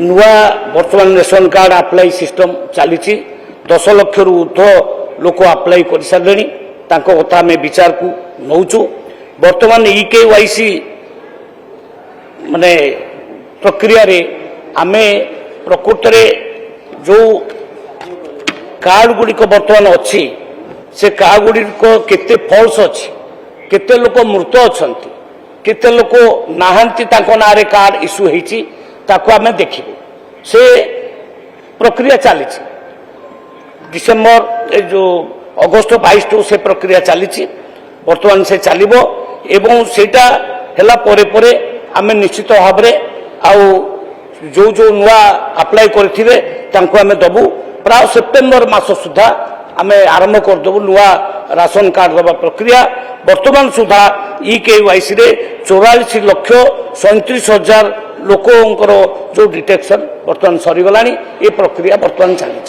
नुआ बर्तमान ration card apply system चली 10 लाख रु ऊर्ध लोक अप्लाई कर सारे कथा आम विचार को नौचु। बर्तमान EKYC माने प्रक्रिया रे आमे प्रकृत रे जो कार्ड गुड़िक बर्तमान अच्छी से कार्ड गुड़िक केते फॉल्स अच्छी केते लोक मृत अच्छा केते लोक नाहांती ना रे कार्ड इश्यू होती ताको आमे देखिबो से प्रक्रिया चली डिसेम्बर जो अगस्त 22 टू से प्रक्रिया चली बर्तमान से चलिबो एवं सेटा हेला परे परे आमे निश्चित भाव रे आउ जो जो नुआ अप्लाई करथिबे तांको आमे दबु प्राय सेप्टेम्बर मास सुधा आमे आरंभ कर देबु नुआ राशन कार्ड दबा प्रक्रिया। वर्तमान सुधा EKYC रे 44,37,000 लोकंकर जो डिटेक्शन वर्तमान सरीगलानी ये प्रक्रिया वर्तमान चली।